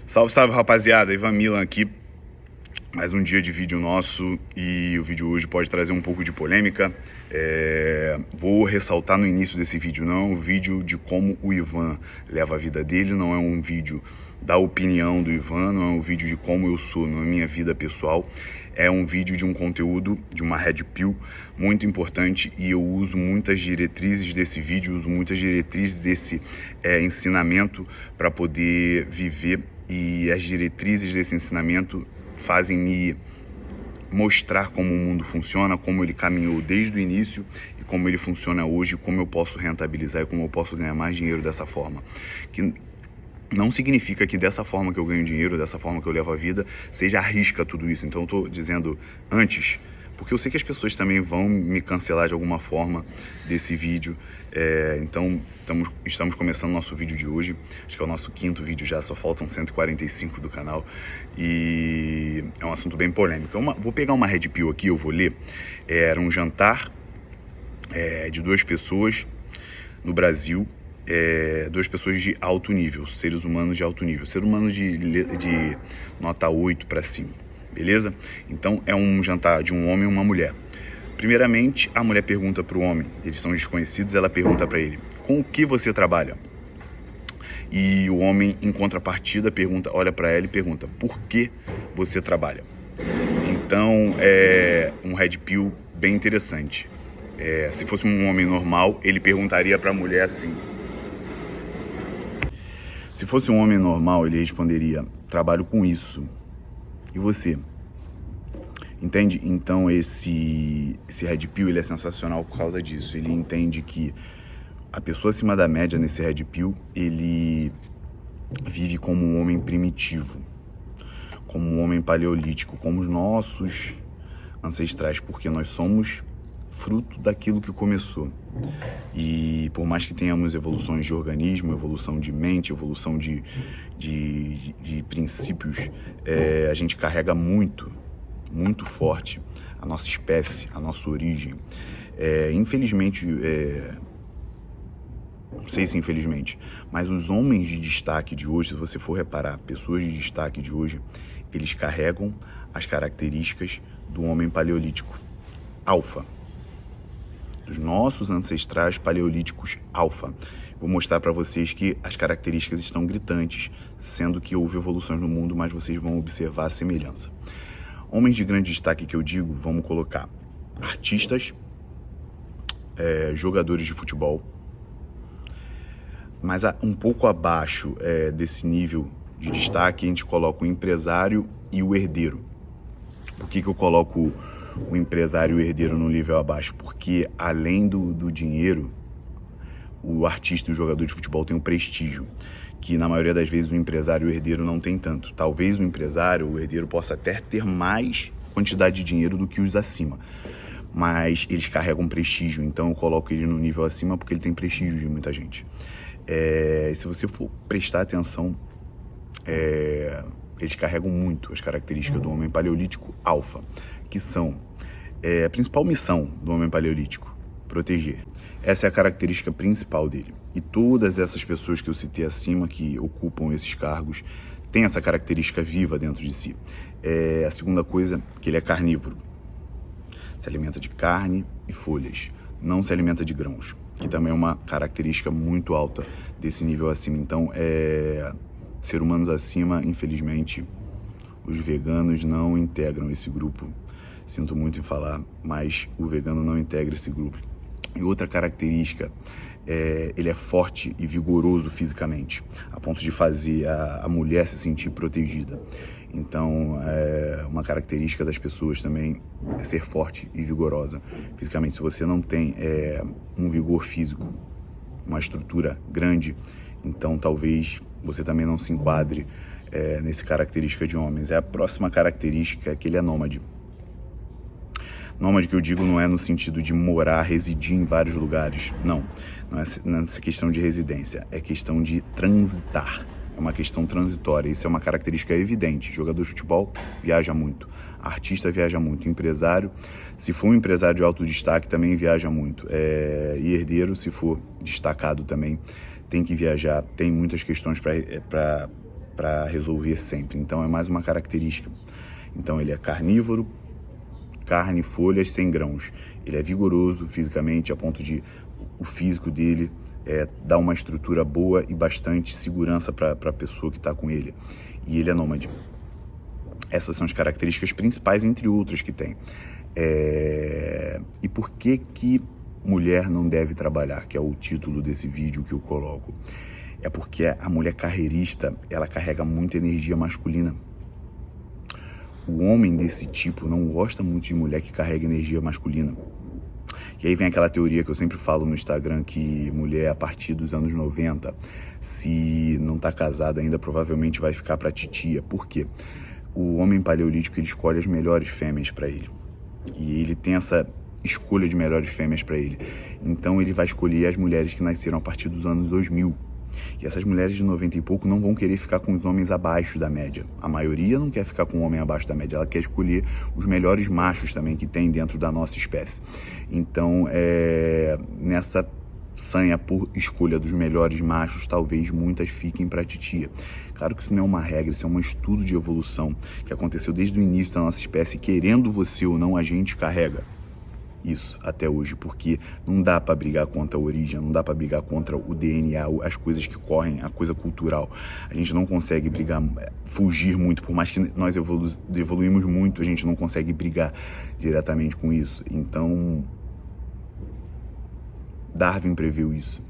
Salve, salve, rapaziada, Ivan Milan aqui, mais um dia de vídeo nosso e o vídeo hoje pode trazer um pouco de polêmica. Vou ressaltar no início desse vídeo, não é um vídeo de como o Ivan leva a vida dele, não é um vídeo da opinião do Ivan, não é um vídeo de como eu sou na minha vida pessoal, é um vídeo de um conteúdo, de uma Red Pill muito importante e eu uso muitas diretrizes desse vídeo, uso muitas diretrizes desse ensinamento para poder viver, e as diretrizes desse ensinamento fazem me mostrar como o mundo funciona, como ele caminhou desde o início e como ele funciona hoje, como eu posso rentabilizar e como eu posso ganhar mais dinheiro dessa forma. Que não significa que dessa forma que eu ganho dinheiro, dessa forma que eu levo a vida, seja arrisca tudo isso. Então eu tô dizendo antes, porque eu sei que as pessoas também vão me cancelar de alguma forma desse vídeo. Então estamos começando nosso vídeo de hoje. Acho que é o nosso 5º vídeo já, só faltam 145 do canal. E é um assunto bem polêmico. Vou pegar uma Red Pill aqui, eu vou ler. Era um jantar de 2 pessoas no Brasil. 2 pessoas de alto nível, seres humanos de alto nível, seres humanos de nota 8 para cima, beleza? Então é um jantar de um homem e uma mulher. Primeiramente, a mulher pergunta para o homem, eles são desconhecidos, ela pergunta para ele: com o que você trabalha? E o homem, em contrapartida, olha para ela e pergunta: por que você trabalha? Então é um Red Pill bem interessante. Se fosse um homem normal, ele perguntaria para a mulher assim. Se fosse um homem normal, ele responderia: trabalho com isso. E você? Entende? Então esse Red Pill, ele é sensacional por causa disso. Ele entende que a pessoa acima da média nesse Red Pill, ele vive como um homem primitivo, como um homem paleolítico, como os nossos ancestrais, porque nós somos fruto daquilo que começou. E por mais que tenhamos evoluções de organismo, evolução de mente, evolução de princípios, a gente carrega muito forte a nossa espécie, a nossa origem. Infelizmente, não sei se infelizmente, mas os homens de destaque de hoje, se você for reparar, pessoas de destaque de hoje, eles carregam as características do homem paleolítico, alfa, dos nossos ancestrais paleolíticos alfa. Vou mostrar para vocês que as características estão gritantes, sendo que houve evoluções no mundo, mas vocês vão observar a semelhança. Homens de grande destaque que eu digo, vamos colocar artistas, jogadores de futebol, mas um pouco abaixo desse nível de destaque, a gente coloca o empresário e o herdeiro. Por que eu coloco o empresário e o herdeiro no nível abaixo? Porque além do dinheiro, o artista e o jogador de futebol tem um prestígio, que na maioria das vezes o empresário e o herdeiro não tem tanto. Talvez o empresário, o herdeiro possa até ter mais quantidade de dinheiro do que os acima, mas eles carregam prestígio, então eu coloco ele no nível acima porque ele tem prestígio de muita gente. Se você for prestar atenção, eles carregam muito as características do homem paleolítico alfa, que são a principal missão do homem paleolítico: proteger. Essa é a característica principal dele. E todas essas pessoas que eu citei acima, que ocupam esses cargos, têm essa característica viva dentro de si. A segunda coisa, que ele é carnívoro. Se alimenta de carne e folhas, não se alimenta de grãos, que também é uma característica muito alta desse nível acima. Então, ser humanos acima, infelizmente, os veganos não integram esse grupo. Sinto muito em falar, mas o vegano não integra esse grupo. E outra característica, ele é forte e vigoroso fisicamente, a ponto de fazer a mulher se sentir protegida. Então, uma característica das pessoas também é ser forte e vigorosa fisicamente. Se você não tem um vigor físico, uma estrutura grande, então talvez você também não se enquadre nessa característica de homens. A próxima característica é que ele é nômade. Nômade que eu digo não é no sentido de morar, residir em vários lugares. Não é nessa questão de residência, é questão de transitar. É uma questão transitória, isso é uma característica evidente. Jogador de futebol viaja muito, artista viaja muito, empresário, se for um empresário de alto destaque, também viaja muito. E herdeiro, se for destacado também, tem que viajar, tem muitas questões para para resolver sempre. Então é mais uma característica. Então ele é carnívoro, carne, folhas, sem grãos. Ele é vigoroso fisicamente, a ponto de o físico dele dar uma estrutura boa e bastante segurança para a pessoa que está com ele. E ele é nômade. Essas são as características principais, entre outras que tem. E por que mulher não deve trabalhar, que é o título desse vídeo que eu coloco? É porque a mulher carreirista, ela carrega muita energia masculina. O homem desse tipo não gosta muito de mulher que carrega energia masculina. E aí vem aquela teoria que eu sempre falo no Instagram, que mulher a partir dos anos 90, se não tá casada ainda, provavelmente vai ficar pra titia. Por quê? O homem paleolítico, ele escolhe as melhores fêmeas para ele. E ele tem essa escolha de melhores fêmeas para ele. Então ele vai escolher as mulheres que nasceram a partir dos anos 2000. E essas mulheres de 90 e pouco não vão querer ficar com os homens abaixo da média. A maioria não quer ficar com um homem abaixo da média, ela quer escolher os melhores machos também que tem dentro da nossa espécie. Então, nessa sanha por escolha dos melhores machos, talvez muitas fiquem para titia. Claro que isso não é uma regra, isso é um estudo de evolução que aconteceu desde o início da nossa espécie. Querendo você ou não, a gente carrega isso até hoje, porque não dá para brigar contra a origem, não dá para brigar contra o DNA, as coisas que correm, a coisa cultural. A gente não consegue brigar, fugir muito, por mais que nós evoluímos muito, a gente não consegue brigar diretamente com isso. Então, Darwin previu isso.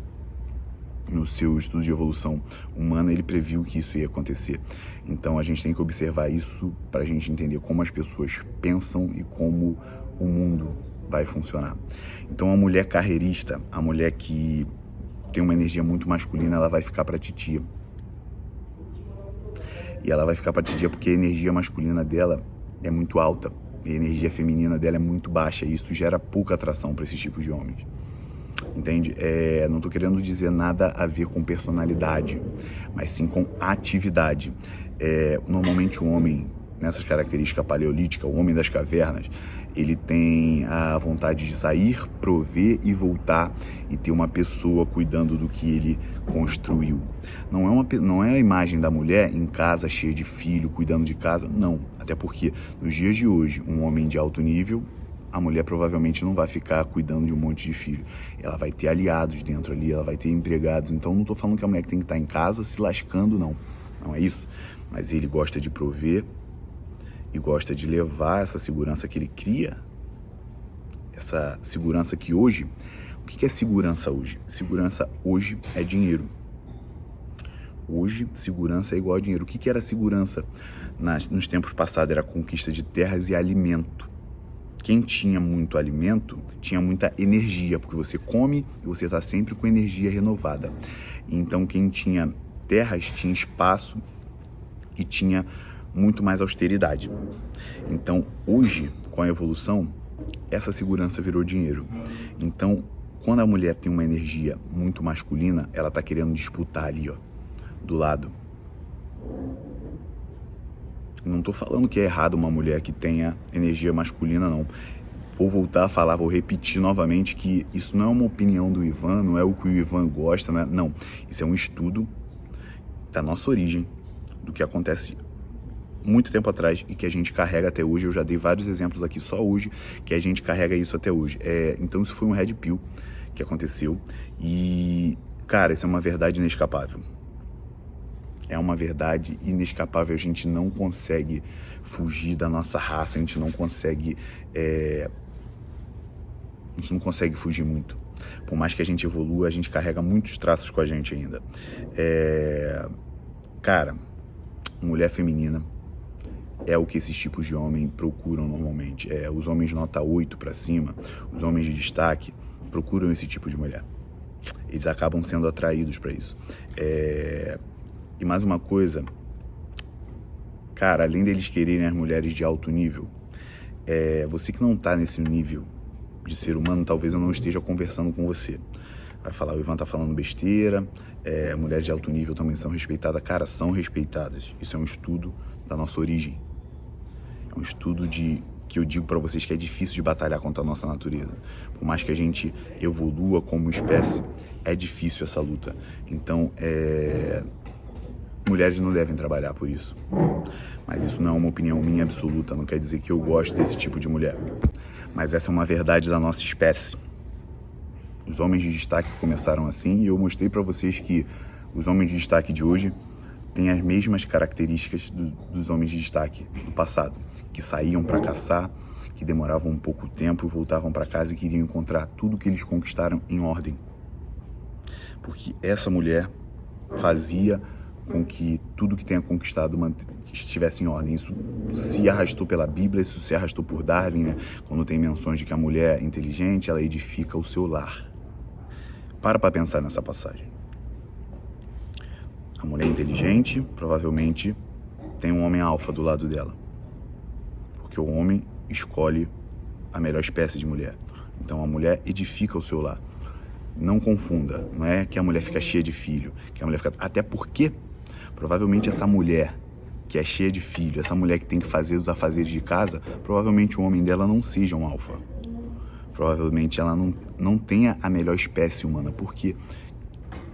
No seu estudo de evolução humana, ele previu que isso ia acontecer. Então, a gente tem que observar isso para a gente entender como as pessoas pensam e como o mundo vai funcionar. Então, a mulher carreirista, a mulher que tem uma energia muito masculina, ela vai ficar para titia. E ela vai ficar para titia porque a energia masculina dela é muito alta e a energia feminina dela é muito baixa, e isso gera pouca atração para esses tipos de homens. Entende? Não tô querendo dizer nada a ver com personalidade, mas sim com atividade. Normalmente o homem, nessas características paleolíticas, o homem das cavernas, ele tem a vontade de sair, prover e voltar e ter uma pessoa cuidando do que ele construiu. Não é a imagem da mulher em casa, cheia de filho, cuidando de casa, não. Até porque nos dias de hoje, um homem de alto nível, a mulher provavelmente não vai ficar cuidando de um monte de filho. Ela vai ter aliados dentro ali, ela vai ter empregados. Então não tô falando que a mulher tem que estar em casa se lascando, não. Não é isso. Mas ele gosta de prover e gosta de levar essa segurança que ele cria, essa segurança que hoje... O que é segurança hoje? Segurança hoje é dinheiro. Hoje, segurança é igual a dinheiro. O que era segurança nos tempos passados? Era a conquista de terras e alimento. Quem tinha muito alimento tinha muita energia, porque você come e você está sempre com energia renovada. Então, quem tinha terras tinha espaço e tinha muito mais austeridade. Então, hoje, com a evolução, essa segurança virou dinheiro. Então, quando a mulher tem uma energia muito masculina, ela está querendo disputar ali, ó, do lado. Não tô falando que é errado uma mulher que tenha energia masculina, não. Vou voltar a falar, vou repetir novamente que isso não é uma opinião do Ivan, não é o que o Ivan gosta, né? Não. Isso é um estudo da nossa origem, do que acontece muito tempo atrás e que a gente carrega até hoje. Eu já dei vários exemplos aqui só hoje que a gente carrega isso até hoje. Então isso foi um red pill que aconteceu e, cara, isso é uma verdade inescapável. É uma verdade inescapável, a gente não consegue fugir da nossa raça, a gente não consegue fugir muito. Por mais que a gente evolua, a gente carrega muitos traços com a gente ainda. Cara, mulher feminina é o que esses tipos de homem procuram normalmente. Os homens nota 8 para cima, os homens de destaque, procuram esse tipo de mulher. Eles acabam sendo atraídos para isso. E mais uma coisa, cara, além deles quererem as mulheres de alto nível, você que não tá nesse nível de ser humano, talvez eu não esteja conversando com você. Vai falar, o Ivan tá falando besteira, mulheres de alto nível também são respeitadas. Cara, são respeitadas. Isso é um estudo da nossa origem. É um estudo que eu digo pra vocês que é difícil de batalhar contra a nossa natureza. Por mais que a gente evolua como espécie, é difícil essa luta. Então, mulheres não devem trabalhar por isso. Mas isso não é uma opinião minha absoluta, não quer dizer que eu gosto desse tipo de mulher. Mas essa é uma verdade da nossa espécie. Os homens de destaque começaram assim e eu mostrei para vocês que os homens de destaque de hoje têm as mesmas características dos homens de destaque do passado, que saíam para caçar, que demoravam um pouco tempo e voltavam para casa e queriam encontrar tudo que eles conquistaram em ordem. Porque essa mulher fazia com que tudo que tenha conquistado estivesse em ordem. Isso se arrastou pela Bíblia, isso se arrastou por Darwin, né? Quando tem menções de que a mulher inteligente, ela edifica o seu lar. Para pensar nessa passagem. A mulher inteligente, provavelmente, tem um homem alfa do lado dela. Porque o homem escolhe a melhor espécie de mulher. Então a mulher edifica o seu lar. Não confunda, não é que a mulher fica cheia de filho, que a mulher fica... Até porque, provavelmente essa mulher que é cheia de filho, essa mulher que tem que fazer os afazeres de casa, provavelmente o homem dela não seja um alfa. Provavelmente ela não tenha a melhor espécie humana, porque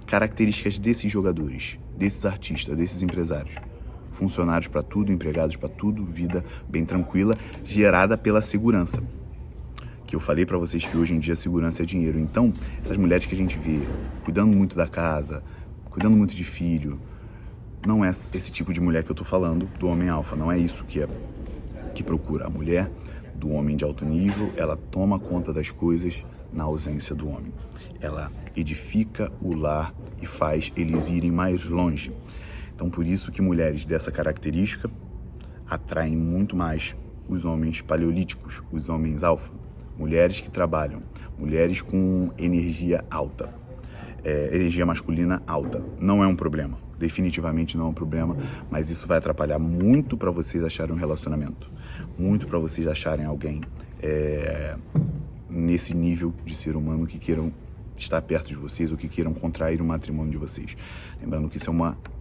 características desses jogadores, desses artistas, desses empresários, funcionários para tudo, empregados para tudo, vida bem tranquila, gerada pela segurança. Que eu falei para vocês que hoje em dia a segurança é dinheiro. Então, essas mulheres que a gente vê cuidando muito da casa, cuidando muito de filho, não é esse tipo de mulher que eu tô falando do homem alfa, não é isso que procura. A mulher do homem de alto nível, ela toma conta das coisas na ausência do homem. Ela edifica o lar e faz eles irem mais longe. Então, por isso que mulheres dessa característica atraem muito mais os homens paleolíticos, os homens alfa. Mulheres que trabalham, mulheres com energia alta, energia masculina alta. Não é um problema, definitivamente não é um problema, mas isso vai atrapalhar muito para vocês acharem um relacionamento, muito para vocês acharem alguém nesse nível de ser humano que queiram estar perto de vocês ou que queiram contrair o matrimônio de vocês. Lembrando que isso é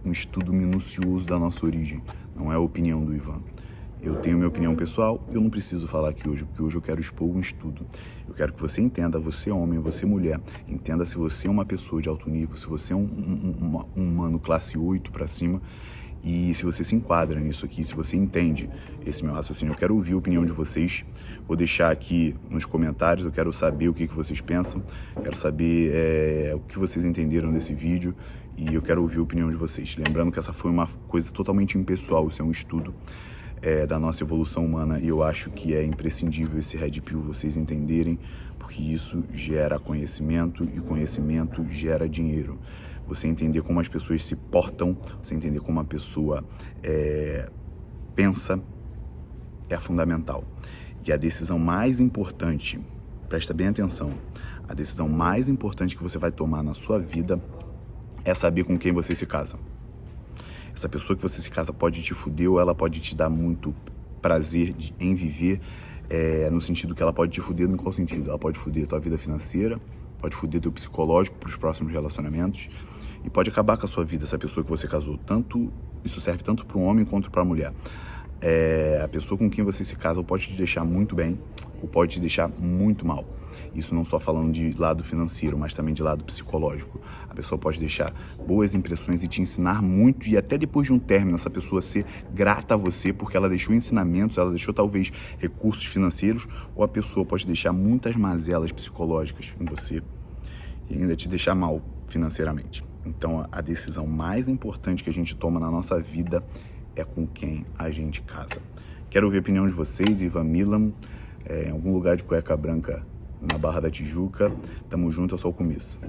um estudo minucioso da nossa origem, não é a opinião do Ivan. Eu tenho minha opinião pessoal, eu não preciso falar aqui hoje, porque hoje eu quero expor um estudo. Eu quero que você entenda, você homem, você mulher, entenda se você é uma pessoa de alto nível, se você é um humano classe 8 para cima, e se você se enquadra nisso aqui, se você entende esse meu raciocínio. Eu quero ouvir a opinião de vocês, vou deixar aqui nos comentários, eu quero saber o que vocês pensam, quero saber o que vocês entenderam desse vídeo, e eu quero ouvir a opinião de vocês. Lembrando que essa foi uma coisa totalmente impessoal, isso é um estudo da nossa evolução humana, e eu acho que é imprescindível esse Red Pill vocês entenderem, porque isso gera conhecimento e conhecimento gera dinheiro. Você entender como as pessoas se portam, você entender como a pessoa pensa, é fundamental. E a decisão mais importante, presta bem atenção, a decisão mais importante que você vai tomar na sua vida é saber com quem você se casa. Essa pessoa que você se casa pode te fuder ou ela pode te dar muito prazer em viver, no sentido que ela pode te fuder em qual sentido? Ela pode fuder tua vida financeira, pode fuder teu psicológico para os próximos relacionamentos e pode acabar com a sua vida, essa pessoa que você casou. Isso serve tanto para um homem quanto para a mulher. A pessoa com quem você se casa pode te deixar muito bem ou pode te deixar muito mal. Isso não só falando de lado financeiro, mas também de lado psicológico. A pessoa pode deixar boas impressões e te ensinar muito, e até depois de um término, essa pessoa ser grata a você, porque ela deixou ensinamentos, ela deixou talvez recursos financeiros, ou a pessoa pode deixar muitas mazelas psicológicas em você e ainda te deixar mal financeiramente. Então, a decisão mais importante que a gente toma na nossa vida é com quem a gente casa. Quero ouvir a opinião de vocês, Ivan Milam, em algum lugar de cueca branca na Barra da Tijuca. Tamo junto, é só o começo.